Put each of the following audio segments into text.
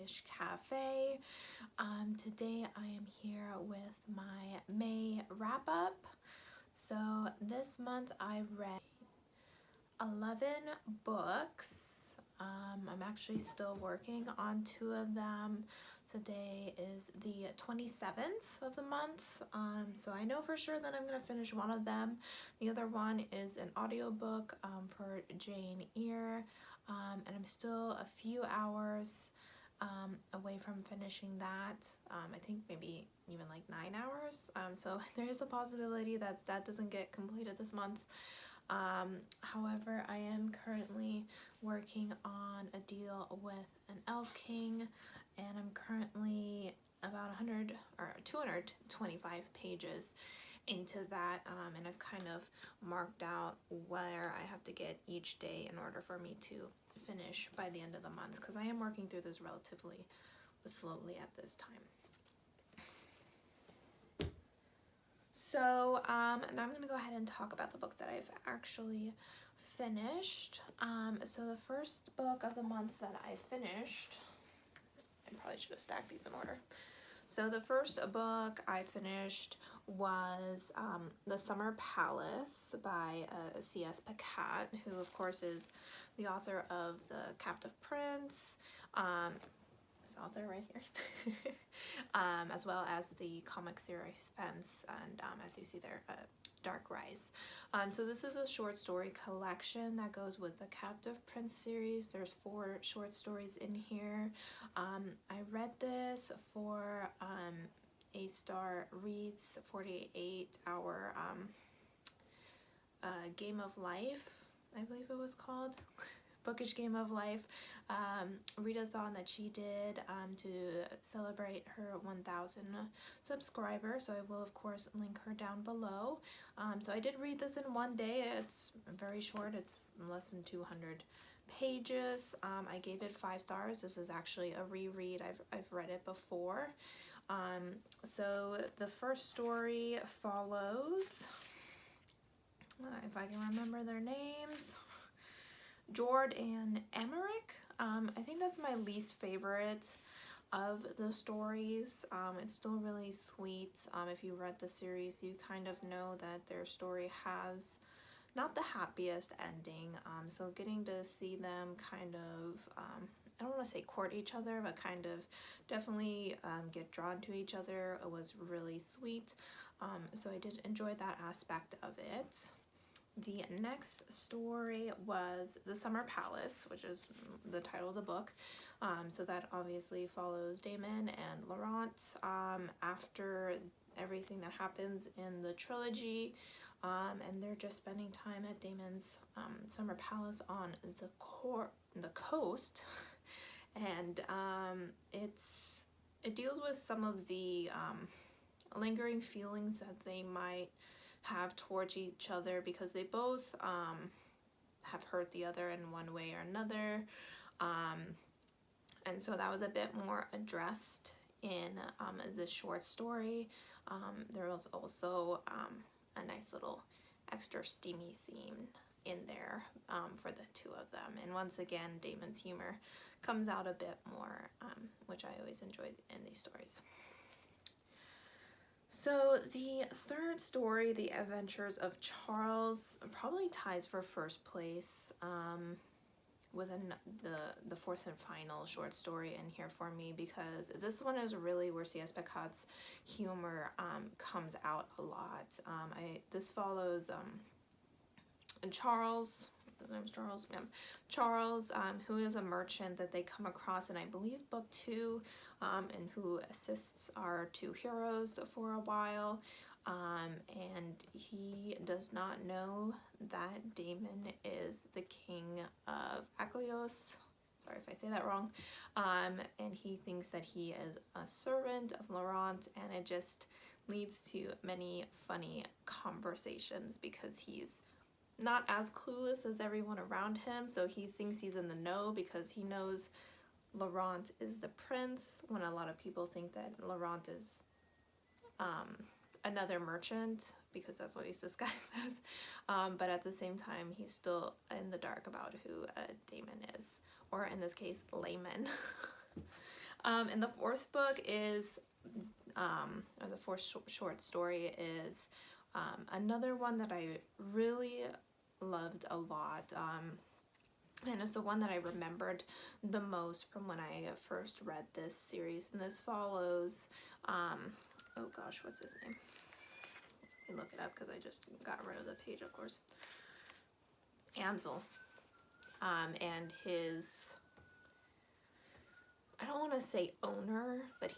Bookish Cafe. Today I am here with my May wrap-up. So this month I read 11 books. I'm actually still working on 2 of them. Today is the 27th of the month, so I know for sure that I'm going to finish one of them. The other one is an audiobook for Jane Eyre, and I'm still a few hours away from finishing that. I think maybe even like 9 hours, so there is a possibility that that doesn't get completed this month. However, I am currently working on a deal with an Elf King, and I'm currently about 100 or 225 pages into that, and I've kind of marked out where I have to get each day in order for me to finish by the end of the month, because I am working through this relatively slowly at this time. So and I'm gonna go ahead and talk about the books that I've actually finished. So the first book of the month that I finished, I probably should have stacked these in order. So the first book I finished was The Summer Palace by C.S. Pacat, who of course is the author of The Captive Prince, this author right here, as well as the comic series Fence, and as you see there, Dark Rise. So this is a short story collection that goes with the Captive Prince series. There's 4 short stories in here. I read this for A Star Reads 48-hour Game of Life, I believe it was called. Bookish Game of Life readathon that she did to celebrate her 1,000 subscribers. So I will of course link her down below. So I did read this in one day. It's very short. It's less than 200 pages. I gave it 5 stars. This is actually a reread. I've read it before. So the first story follows, if I can remember their names, Jord and Emeric. I think that's my least favorite of the stories. It's still really sweet. If you read the series, you kind of know that their story has not the happiest ending. So getting to see them kind of, I don't want to say court each other, but kind of definitely get drawn to each other, it was really sweet. So I did enjoy that aspect of it. The next story was The Summer Palace, which is the title of the book. So that obviously follows Daemon and Laurent after everything that happens in the trilogy, and they're just spending time at Daemon's summer palace on the coast, and it deals with some of the lingering feelings that they might have towards each other, because they both have hurt the other in one way or another, and so that was a bit more addressed in this short story. There was also a nice little extra steamy scene in there for the 2 of them, and once again Daemon's humor comes out a bit more, which I always enjoy in these stories. So the third story, The Adventures of Charles, probably ties for first place within the 4th and final short story in here for me, because this one is really where C.S. Pacat's humor comes out a lot. This follows Charles, his name's Charles, yeah. Charles, who is a merchant that they come across in, I believe, book 2, and who assists our 2 heroes for a while, and he does not know that Daemon is the king of Aklios. Sorry if I say that wrong. And he thinks that he is a servant of Laurent, and it just leads to many funny conversations because he's not as clueless as everyone around him. So he thinks he's in the know because he knows Laurent is the prince, when a lot of people think that Laurent is another merchant, because that's what he's disguised as. But at the same time, he's still in the dark about who Daemon is, or in this case, Layman. And the fourth book is, or the fourth short story is another one that I really loved a lot. And it's the one that I remembered the most from when I first read this series. And this follows, oh gosh, what's his name? Let me look it up because I just got rid of the page, of course. Ansel. And his, I don't want to say owner, but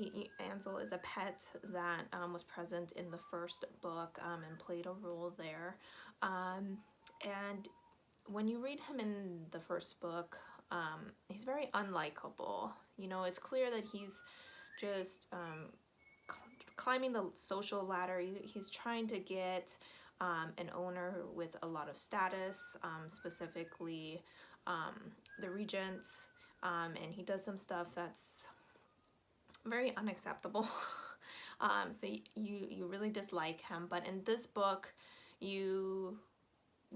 Ansel is a pet that was present in the first book and played a role there. And when you read him in the first book, he's very unlikable. You know, it's clear that he's just climbing the social ladder. He's trying to get an owner with a lot of status, specifically the regents, and he does some stuff that's very unacceptable. So you really dislike him, but in this book you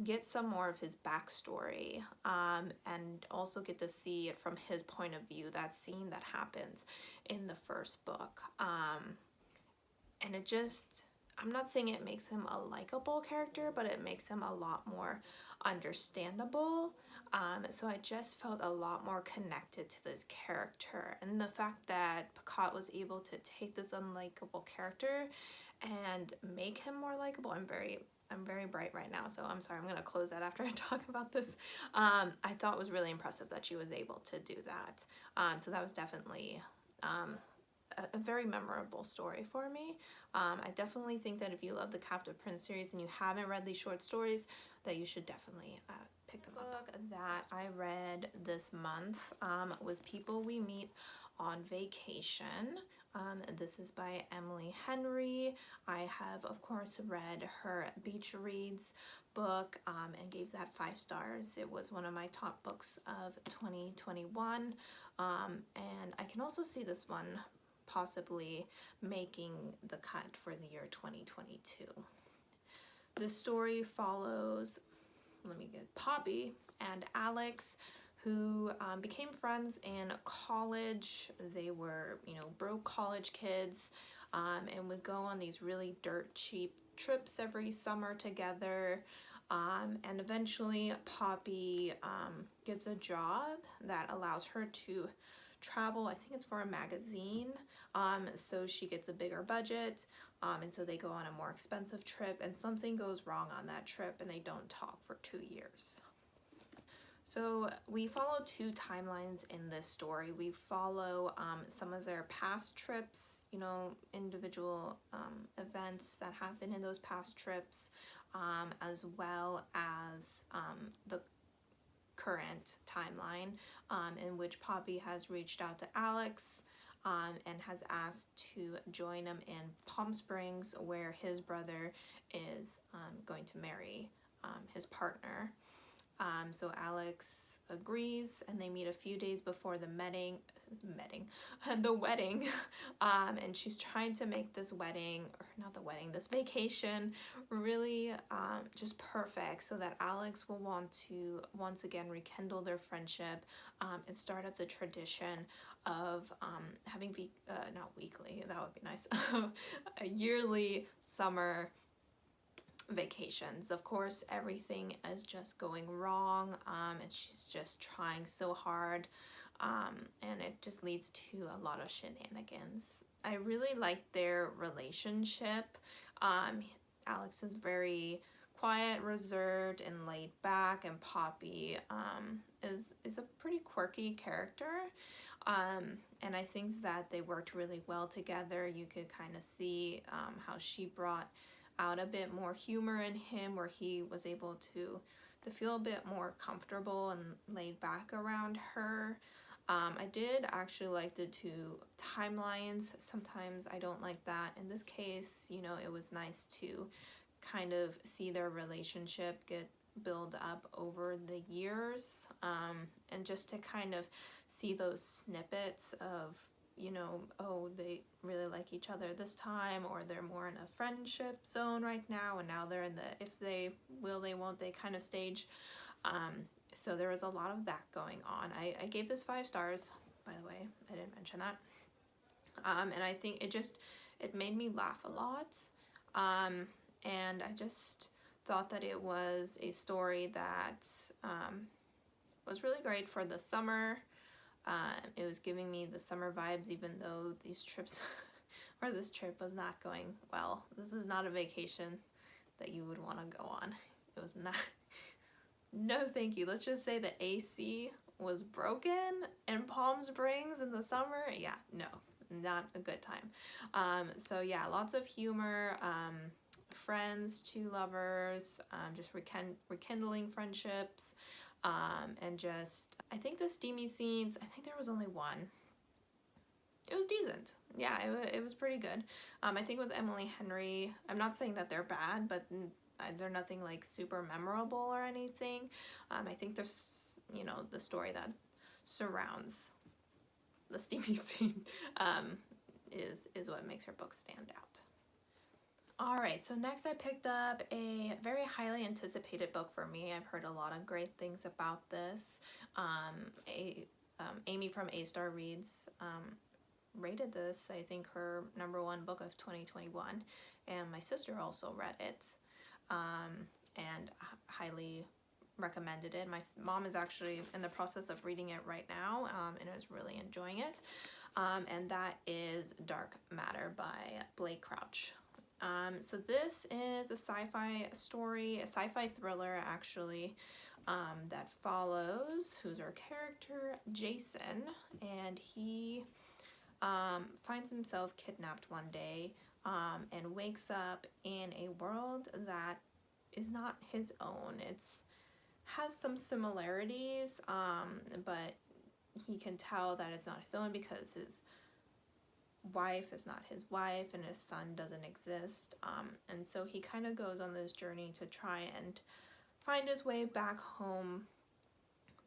get some more of his backstory, and also get to see it from his point of view, that scene that happens in the first book. And it just, I'm not saying it makes him a likable character, but it makes him a lot more understandable. So I just felt a lot more connected to this character, and the fact that Picot was able to take this unlikable character and make him more likable. I'm very bright right now, so I'm sorry, I'm gonna close that after I talk about this. I thought it was really impressive that she was able to do that. So that was definitely a very memorable story for me. I definitely think that if you love the Captive Prince series and you haven't read these short stories, that you should definitely pick them up. The book that I read this month was People We Meet on Vacation. This is by Emily Henry. I have, of course, read her Beach Reads book and gave that 5 stars. It was one of my top books of 2021. And I can also see this one possibly making the cut for the year 2022. The story follows, Poppy and Alex, who became friends in college. They were, broke college kids, and would go on these really dirt cheap trips every summer together. And eventually Poppy gets a job that allows her to travel. I think it's for a magazine, so she gets a bigger budget, and so they go on a more expensive trip, and something goes wrong on that trip and they don't talk for 2 years. So we follow 2 timelines in this story. We follow some of their past trips, individual events that happen in those past trips, as well as the current timeline, in which Poppy has reached out to Alex and has asked to join him in Palm Springs, where his brother is going to marry his partner. So Alex agrees, and they meet a few days before the wedding, and she's trying to make this this vacation really just perfect, so that Alex will want to once again rekindle their friendship and start up the tradition of having not weekly, that would be nice, a yearly summer vacations. Of course, everything is just going wrong, and she's just trying so hard, and it just leads to a lot of shenanigans. I really like their relationship. Alex is very quiet, reserved, and laid back, and Poppy is a pretty quirky character, and I think that they worked really well together. You could kind of see how she brought out a bit more humor in him, where he was able to feel a bit more comfortable and laid back around her. I did actually like the 2 timelines. Sometimes I don't like that. In this case, it was nice to kind of see their relationship build up over the years, and just to kind of see those snippets of, oh, they really like each other this time, or they're more in a friendship zone right now, and now they're in the if they will, they won't, they kind of stage. So there was a lot of that going on. I gave this 5 stars, by the way, I didn't mention that. And I think it made me laugh a lot. And I just thought that it was a story that was really great for the summer. It was giving me the summer vibes, even though these trips or this trip was not going well. This is not a vacation that you would want to go on. It was not. No, thank you. Let's just say the AC was broken in Palm Springs in the summer. Yeah, no, not a good time. So yeah, lots of humor, friends, two lovers, just rekindling friendships, and just, I think the steamy scenes, I think there was only one. It was decent. Yeah, it was pretty good. I think with Emily Henry, I'm not saying that they're bad, but they're nothing like super memorable or anything. I think there's, you know, the story that surrounds the steamy scene is what makes her book stand out. Alright, so next I picked up a very highly anticipated book for me. I've heard a lot of great things about this. Amy from A-Star Reads rated this, I think, her #1 book of 2021, and my sister also read it and highly recommended it. My mom is actually in the process of reading it right now and is really enjoying it, and that is Dark Matter by Blake Crouch. So this is a sci-fi story, a sci-fi thriller actually, that follows, who's our character, Jason, and he finds himself kidnapped one day and wakes up in a world that is not his own. Has some similarities, but he can tell that it's not his own because his wife is not his wife and his son doesn't exist. And so he kind of goes on this journey to try and find his way back home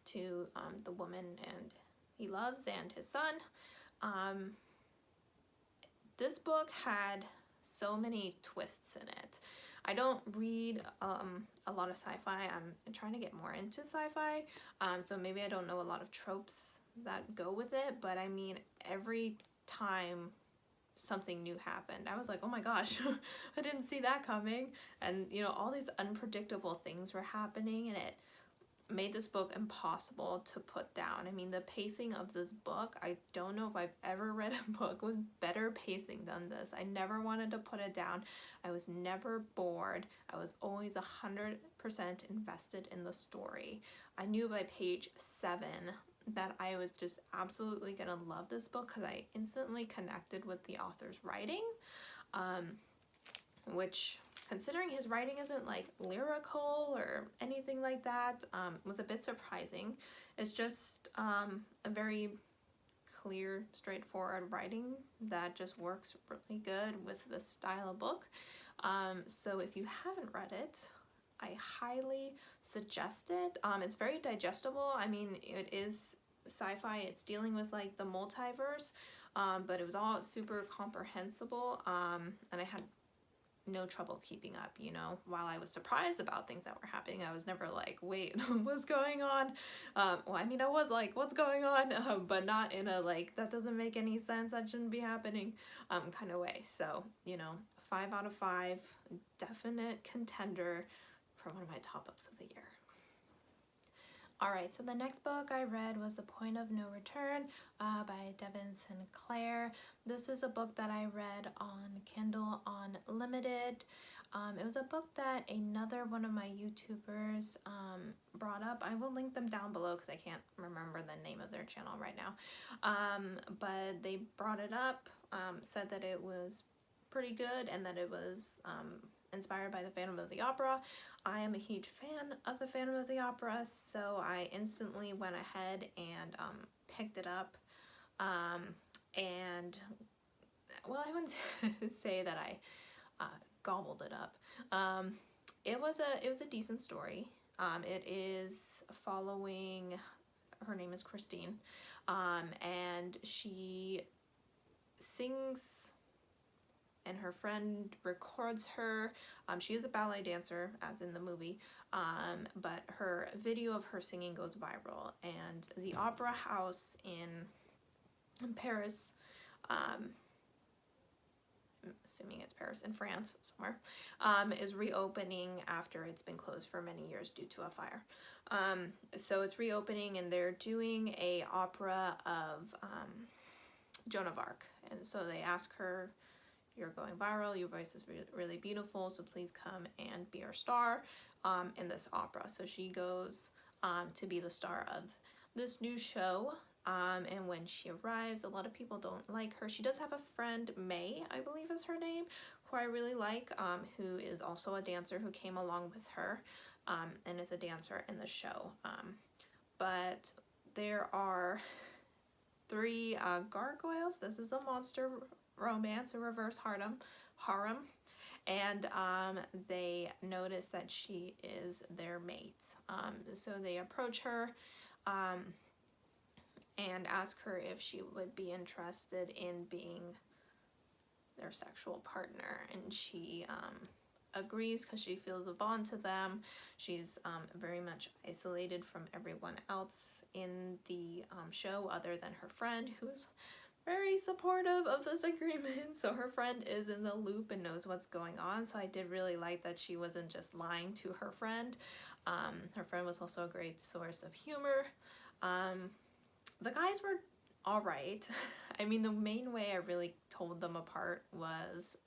to the woman and he loves and his son. This book had so many twists in it. I don't read a lot of sci-fi. I'm trying to get more into sci-fi, so maybe I don't know a lot of tropes that go with it, but I mean, every time something new happened, I was like, oh my gosh, I didn't see that coming. And you know, all these unpredictable things were happening, and it made this book impossible to put down. I mean, the pacing of this book, I don't know if I've ever read a book with better pacing than this. I never wanted to put it down. I was never bored. I was always 100% invested in the story. I knew by page 7 that I was just absolutely gonna love this book because I instantly connected with the author's writing, which, considering his writing isn't like lyrical or anything like that, was a bit surprising. It's just a very clear, straightforward writing that just works really good with this style of book. So if you haven't read it, I highly suggest it. It's very digestible. I mean, it is sci-fi. It's dealing with like the multiverse, but it was all super comprehensible, and I had no trouble keeping up, you know. While I was surprised about things that were happening, I was never like, wait, what's going on? Well, I mean, I was like, what's going on? But not in a like, that doesn't make any sense, that shouldn't be happening kind of way. So, you know, 5 out of 5, definite contender for one of my top books of the year. Alright, so the next book I read was The Point of No Return by Devin Sinclair. This is a book that I read on Kindle Unlimited. It was a book that another one of my YouTubers brought up. I will link them down below because I can't remember the name of their channel right now. But they brought it up, said that it was pretty good and that it was inspired by the Phantom of the Opera. I am a huge fan of the Phantom of the Opera, so I instantly went ahead and picked it up. And well, I wouldn't say that I gobbled it up. It was a decent story. It is following, her name is Christine, and she sings and her friend records her. She is a ballet dancer, as in the movie, but her video of her singing goes viral, and the opera house in Paris assuming it's Paris, in France somewhere, is reopening after it's been closed for many years due to a fire. So it's reopening, and they're doing a opera of Joan of Arc. And so they ask her, you're going viral, your voice is really beautiful, so please come and be our star in this opera. So she goes to be the star of this new show. And when she arrives, a lot of people don't like her. She does have a friend, May, I believe is her name, who I really like, who is also a dancer who came along with her and is a dancer in the show. But there are 3 gargoyles. This is a monster romance, a reverse harem. And they notice that she is their mate. So they approach her and ask her if she would be interested in being their sexual partner, and she agrees because she feels a bond to them. She's very much isolated from everyone else in the show other than her friend, who's very supportive of this agreement. So her friend is in the loop and knows what's going on. So I did really like that she wasn't just lying to her friend. Her friend was also a great source of humor. The guys were all right. I mean, the main way I really told them apart was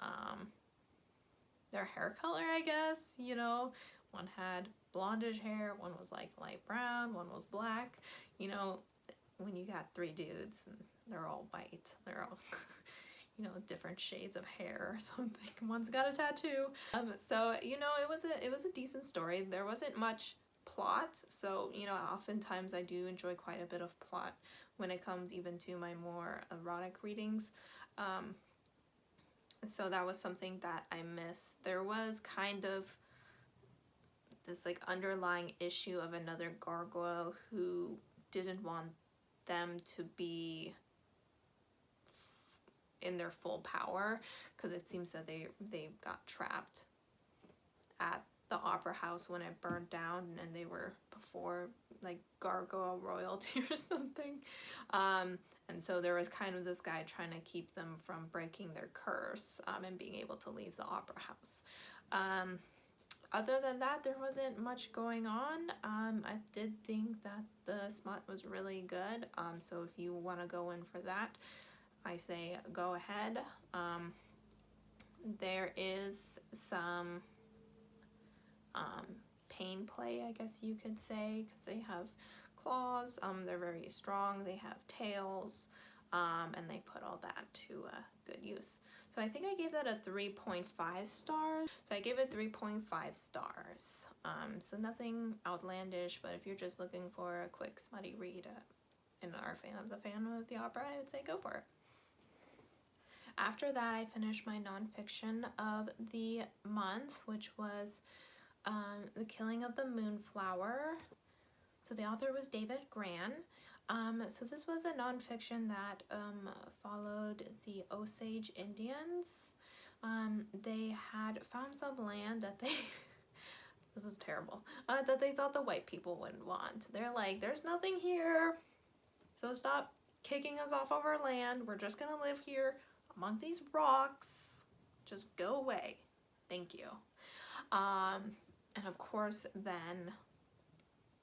their hair color, I guess. You know, one had blondish hair, one was like light brown, one was black. You know, when you got 3 dudes and they're all white, they're all you know, different shades of hair or something. One's got a tattoo. So you know, it was a decent story. There wasn't much plot, so you know, oftentimes I do enjoy quite a bit of plot when it comes even to my more erotic readings. So that was something that I missed. There was kind of this like underlying issue of another gargoyle who didn't want them to be in their full power, because it seems that they got trapped at the opera house when it burned down, and they were before like gargoyle royalty or something. And so there was kind of this guy trying to keep them from breaking their curse and being able to leave the opera house. Other than that, there wasn't much going on. I did think that the smut was really good. So if you want to go in for that, I say go ahead. There is some pain play, I guess you could say, because they have claws. They're very strong. They have tails, and they put all that to good use. So I think I gave that a 3.5 stars. So I gave it 3.5 stars. So nothing outlandish, but if you're just looking for a quick smutty read and are a fan of the opera, I would say go for it. After that, I finished my nonfiction of the month, which was The Killing of the Moonflower. So the author was David Grann. So this was a nonfiction that followed the Osage Indians. They had found some land that they this is terrible, that they thought the white people wouldn't want. They're like, there's nothing here, so stop kicking us off of our land. We're just gonna live here among these rocks. Just go away. Thank you. And of course, then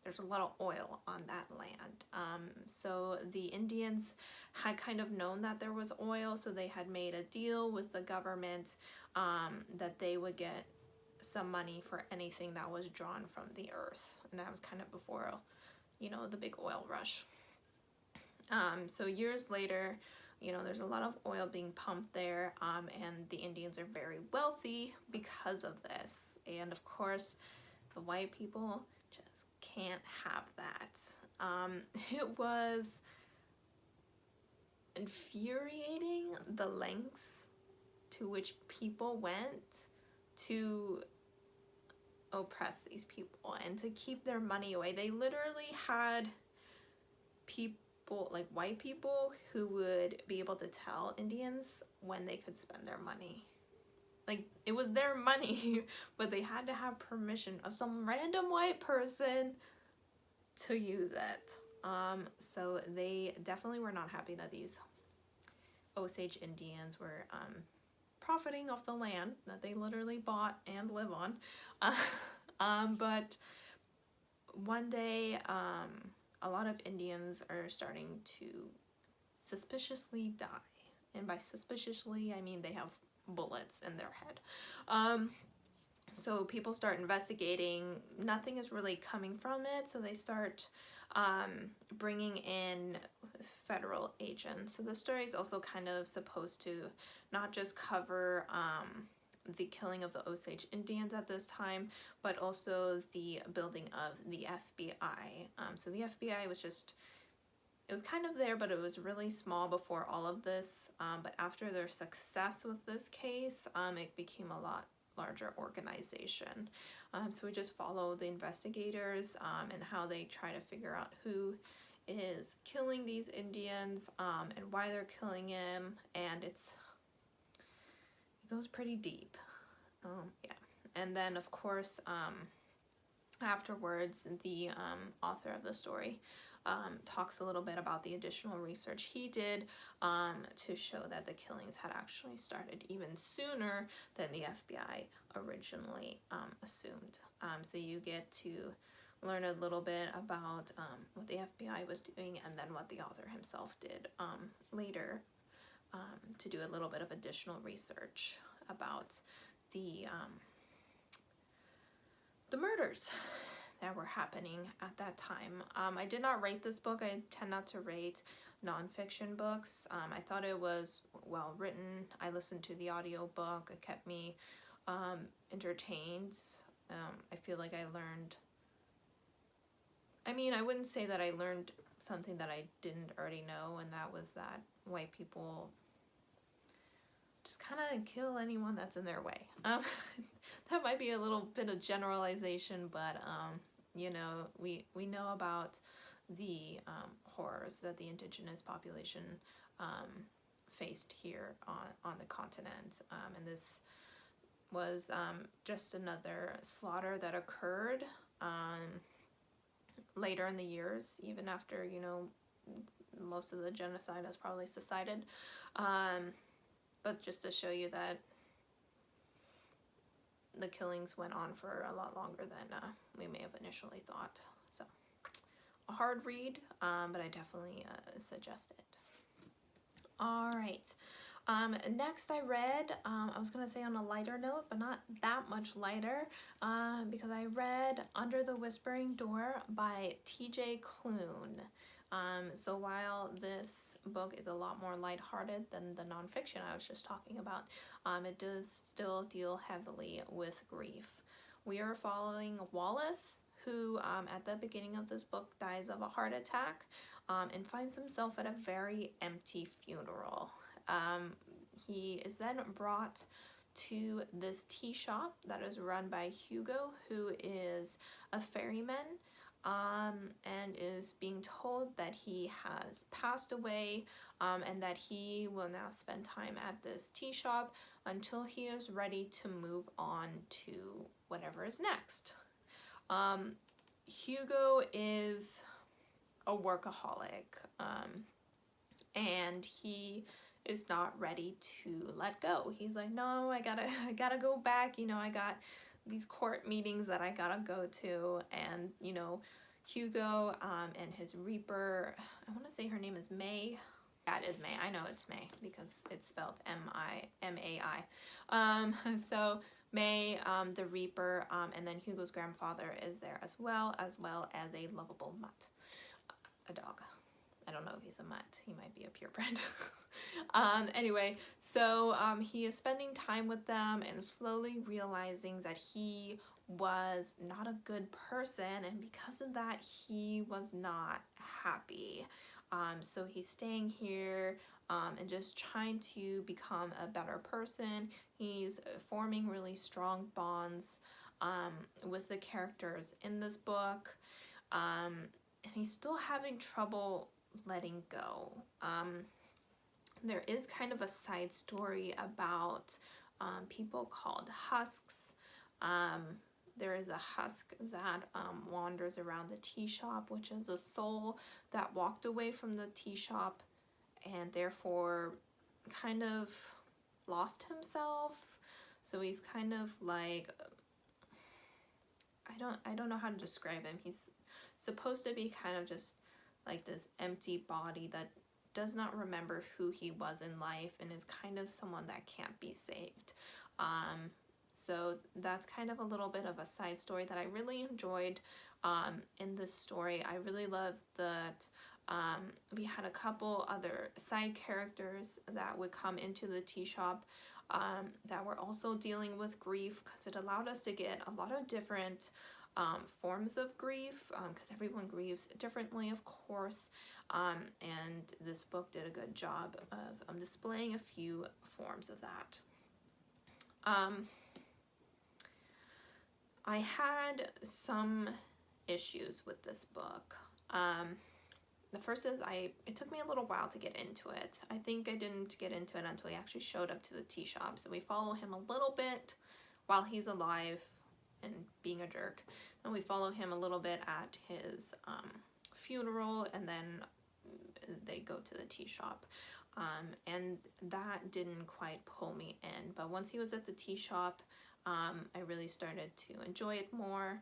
there's a lot of oil on that land. So the Indians had kind of known that there was oil, so they had made a deal with the government that they would get some money for anything that was drawn from the earth. And that was kind of before, you know, the big oil rush. So years later, you know, there's a lot of oil being pumped there, and the Indians are very wealthy because of this. And of course, the white people just can't have that. It was infuriating the lengths to which people went to oppress these people and to keep their money away. They literally had people, like white people, who would be able to tell Indians when they could spend their money. Like, it was their money, but they had to have permission of some random white person to use it. So they definitely were not happy that these Osage Indians were profiting off the land that they literally bought and live on. But one day, a lot of Indians are starting to suspiciously die. And by suspiciously, I mean they have bullets in their head. So people start investigating. Nothing is really coming from it, so they start bringing in federal agents. So the story is also kind of supposed to not just cover the killing of the Osage Indians at this time, but also the building of the FBI. So the FBI was just, it was kind of there, but it was really small before all of this. But after their success with this case, it became a lot larger organization. So we just follow the investigators and how they try to figure out who is killing these Indians and why they're killing them, and it goes pretty deep. Yeah, and then of course afterwards the author of the story talks a little bit about the additional research he did to show that the killings had actually started even sooner than the FBI originally assumed. So you get to learn a little bit about what the FBI was doing, and then what the author himself did later to do a little bit of additional research about the murders that were happening at that time. I did not rate this book. I tend not to rate nonfiction books. I thought it was well written. I listened to the audiobook. It kept me entertained. I feel like I learned, I mean, I wouldn't say that I learned something that I didn't already know, and that was that white people just kind of kill anyone that's in their way. That might be a little bit of generalization, but you know, we know about the horrors that the indigenous population faced here on the continent, and this was just another slaughter that occurred later in the years, even after, you know, most of the genocide has probably subsided. But just to show you that the killings went on for a lot longer than we may have initially thought. So, a hard read, but I definitely suggest it. All right. Next I read, I was going to say on a lighter note, but not that much lighter, because I read Under the Whispering Door by T.J. Klune. So while this book is a lot more lighthearted than the nonfiction I was just talking about, it does still deal heavily with grief. We are following Wallace, who at the beginning of this book dies of a heart attack and finds himself at a very empty funeral. He is then brought to this tea shop that is run by Hugo, who is a ferryman, and is being told that he has passed away, and that he will now spend time at this tea shop until he is ready to move on to whatever is next. Hugo is a workaholic, and he is not ready to let go. He's like, no, I gotta go back. You know, I got these court meetings that I gotta go to, and you know, Hugo and his Reaper, I want to say her name is May. That is May. I know it's May because it's spelled M-I-M-A-I. So May, the Reaper, and then Hugo's grandfather is there as well as a lovable mutt, a dog. I don't know if he's a mutt. He might be a purebred. Anyway, so he is spending time with them and slowly realizing that he was not a good person, and because of that, he was not happy. So he's staying here and just trying to become a better person. He's forming really strong bonds with the characters in this book, and he's still having trouble letting go. There is kind of a side story about people called husks. There is a husk that wanders around the tea shop, which is a soul that walked away from the tea shop and therefore kind of lost himself. So he's kind of like, I don't know how to describe him. He's supposed to be kind of just like this empty body that does not remember who he was in life and is kind of someone that can't be saved. So that's kind of a little bit of a side story that I really enjoyed in this story. I really loved that we had a couple other side characters that would come into the tea shop that were also dealing with grief, because it allowed us to get a lot of different forms of grief, because everyone grieves differently, of course, and this book did a good job of displaying a few forms of that. I had some issues with this book. The first is it took me a little while to get into it. I think I didn't get into it until he actually showed up to the tea shop. So we follow him a little bit while he's alive and being a jerk. Then we follow him a little bit at his funeral, and then they go to the tea shop. And that didn't quite pull me in. But once he was at the tea shop, I really started to enjoy it more.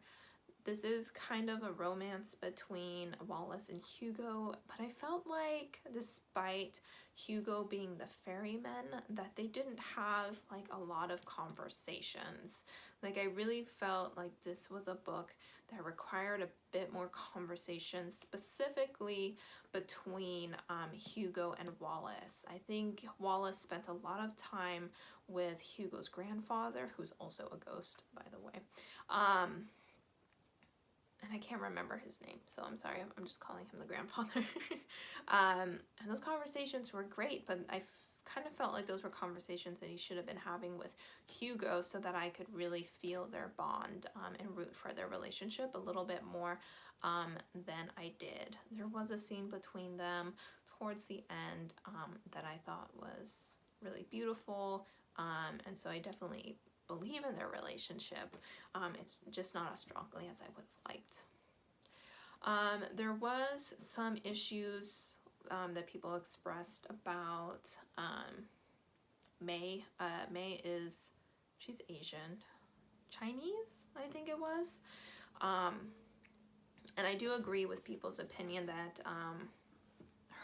This is kind of a romance between Wallace and Hugo, but I felt like despite Hugo being the ferryman, that they didn't have like a lot of conversations. Like I really felt like this was a book that required a bit more conversation, specifically between Hugo and Wallace. I think Wallace spent a lot of time with Hugo's grandfather, who's also a ghost, by the way. And I can't remember his name, so I'm sorry, I'm just calling him the grandfather. And those conversations were great, but I kind of felt like those were conversations that he should have been having with Hugo, so that I could really feel their bond and root for their relationship a little bit more than I did. There was a scene between them towards the end that I thought was really beautiful, and so I definitely believe in their relationship. It's just not as strongly as I would have liked. There was some issues that people expressed about May. May she's Asian, Chinese, I think it was. And I do agree with people's opinion that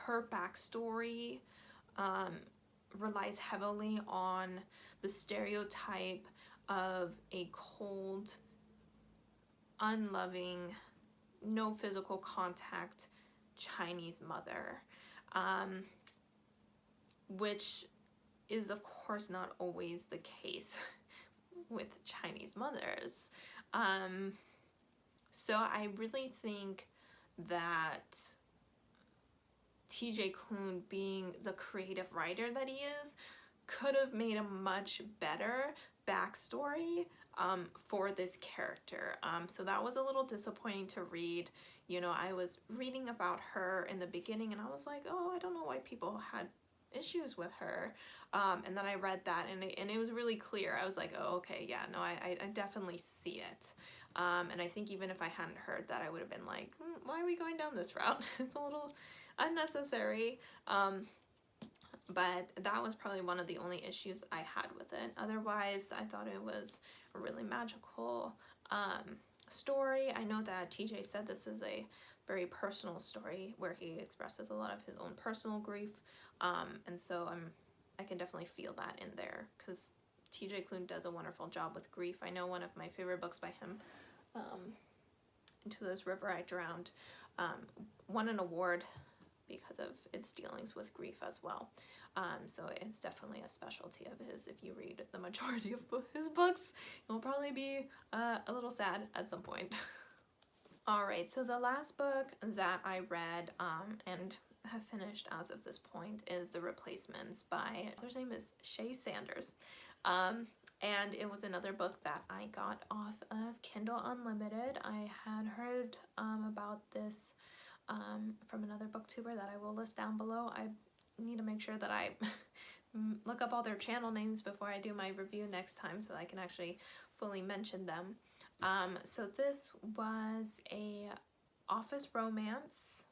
her backstory relies heavily on the stereotype of a cold, unloving, no physical contact Chinese mother, which is of course not always the case with Chinese mothers. So I really think that TJ Klune, being the creative writer that he is, could have made a much better backstory for this character. So that was a little disappointing to read. You know, I was reading about her in the beginning and I was like, oh, I don't know why people had issues with her. And then I read that and it was really clear. I was like, oh, okay, yeah, no, I definitely see it. And I think even if I hadn't heard that, I would have been like, why are we going down this route? It's a little unnecessary. But that was probably one of the only issues I had with it. Otherwise, I thought it was a really magical story. I know that TJ said this is a very personal story where he expresses a lot of his own personal grief. And so I can definitely feel that in there, because TJ Klune does a wonderful job with grief. I know one of my favorite books by him, Into This River I Drowned, won an award because of its dealings with grief as well. So it's definitely a specialty of his. If you read the majority of his books, you'll probably be a little sad at some point. Alright, so the last book that I read and have finished as of this point is The Replacements by, her name is Shay Sanders. And it was another book that I got off of Kindle Unlimited. I had heard about this from another booktuber that I will list down below. I need to make sure that I look up all their channel names before I do my review next time so I can actually fully mention them. So this was a office romance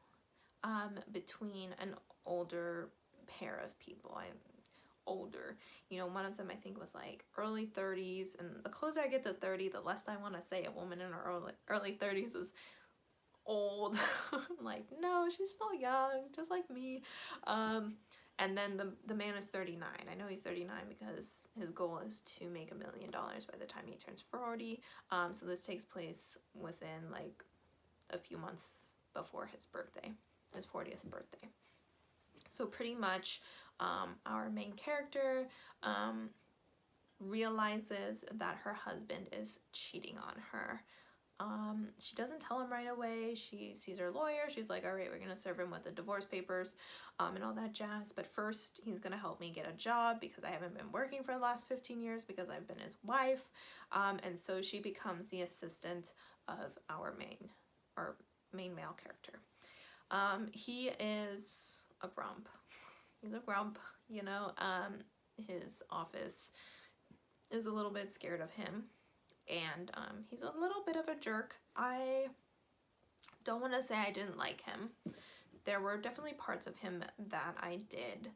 between an older pair of people. older. You know, one of them I think was like early 30s, and the closer I get to 30, the less I want to say a woman in her early 30s is old. I'm like, no, she's still young, just like me. And then the man is 39. I know he's 39 because his goal is to make $1 million by the time he turns 40. So this takes place within like a few months before his birthday, his 40th birthday. So pretty much our main character realizes that her husband is cheating on her. She doesn't tell him right away. She sees her lawyer. She's like, all right, we're going to serve him with the divorce papers and all that jazz. But first, he's going to help me get a job because I haven't been working for the last 15 years because I've been his wife. And so she becomes the assistant of our main male character. He is a grump. He's a grump, you know. His office is a little bit scared of him. And he's a little bit of a jerk. I don't want to say I didn't like him. There were definitely parts of him that I did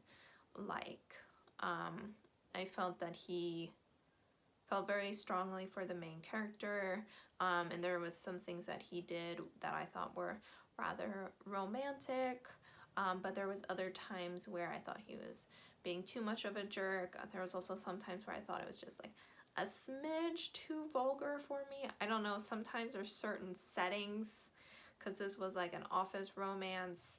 like. I felt that he felt very strongly for the main character, and there was some things that he did that I thought were rather romantic, but there was other times where I thought he was being too much of a jerk. There was also some times where I thought it was just like a smidge too vulgar for me. I don't know, sometimes there's certain settings, because this was like an office romance,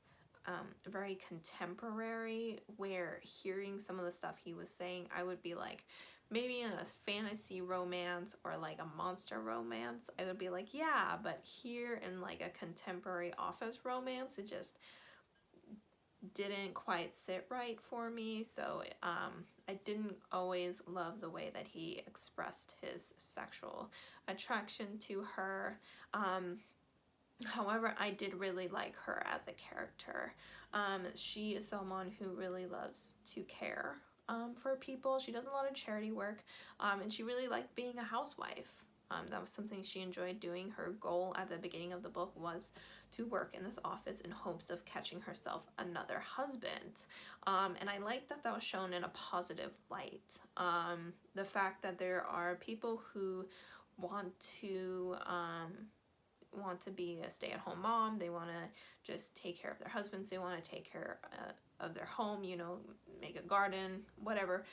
very contemporary, where hearing some of the stuff he was saying, I would be like, maybe in a fantasy romance or like a monster romance, I would be like, yeah, but here in like a contemporary office romance, it just didn't quite sit right for me. So I didn't always love the way that he expressed his sexual attraction to her. However, I did really like her as a character. She is someone who really loves to care for people. She does a lot of charity work, and she really liked being a housewife. That was something she enjoyed doing. Her goal at the beginning of the book was to work in this office in hopes of catching herself another husband. And I like that that was shown in a positive light. The fact that there are people who want to be a stay-at-home mom, they want to just take care of their husbands, they want to take care of their home, you know, make a garden, whatever.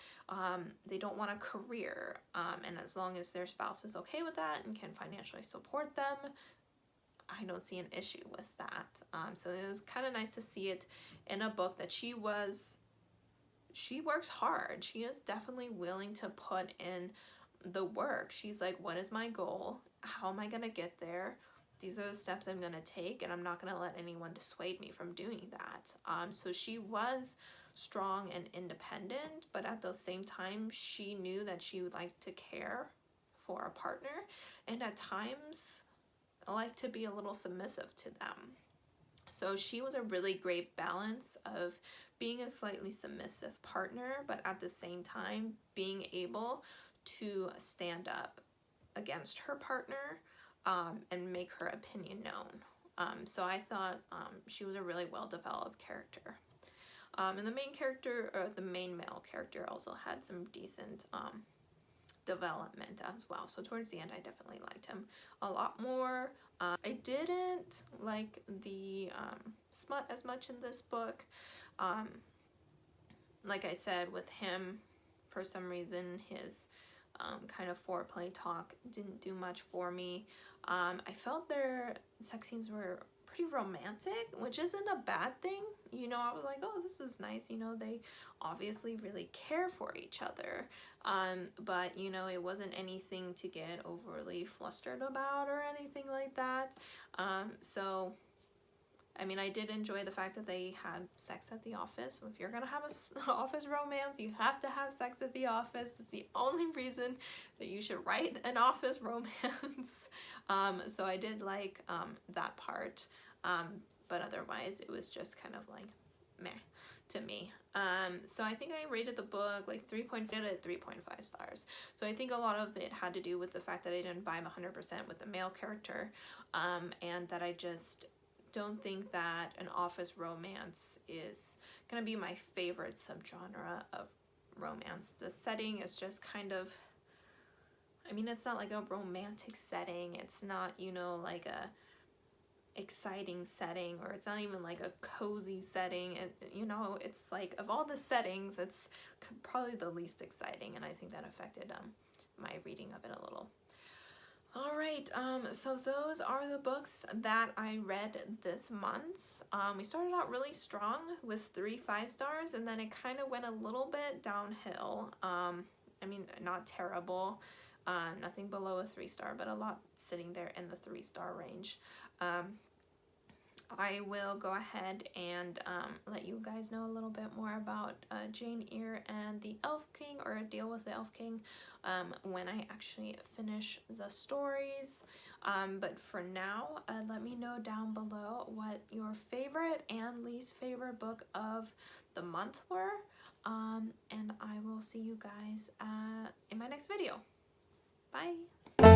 They don't want a career, and as long as their spouse is okay with that and can financially support them, I don't see an issue with that. So it was kind of nice to see it in a book that she works hard. She is definitely willing to put in the work. She's like, what is my goal? How am I going to get there? These are the steps I'm going to take, and I'm not going to let anyone dissuade me from doing that. So she was strong and independent, but at the same time, she knew that she would like to care for a partner, and at times, like to be a little submissive to them. So she was a really great balance of being a slightly submissive partner, but at the same time, being able to stand up against her partner, and make her opinion known. So I thought she was a really well-developed character. And the main character, or the main male character, also had some decent development as well. So towards the end, I definitely liked him a lot more. I didn't like the smut as much in this book. Like I said, with him, for some reason, his kind of foreplay talk didn't do much for me. I felt their sex scenes were pretty romantic, which isn't a bad thing. You know, I was like, oh, this is nice. You know, they obviously really care for each other. But, you know, it wasn't anything to get overly flustered about or anything like that. So, I mean, I did enjoy the fact that they had sex at the office. If you're going to have an office romance, you have to have sex at the office. That's the only reason that you should write an office romance. So I did like that part. But otherwise, it was just kind of like meh to me. So I think I rated the book like 3.5 stars. So I think a lot of it had to do with the fact that I didn't vibe 100% with the male character, and that I just don't think that an office romance is gonna be my favorite subgenre of romance. The setting is just kind of, I mean, it's not like a romantic setting. It's not, you know, like a exciting setting, or it's not even like a cozy setting. And you know, it's like, of all the settings, it's probably the least exciting, and I think that affected my reading of it a little. All right, so those are the books that I read this month. We started out really strong with 3 5-stars, and then it kind of went a little bit downhill. I mean, not terrible, nothing below a 3-star, but a lot sitting there in the 3-star range. I will go ahead and let you guys know a little bit more about Jane Eyre and the Elf King, or A Deal with the Elf King, when I actually finish the stories. But for now, let me know down below what your favorite and least favorite book of the month were. And I will see you guys in my next video. Bye!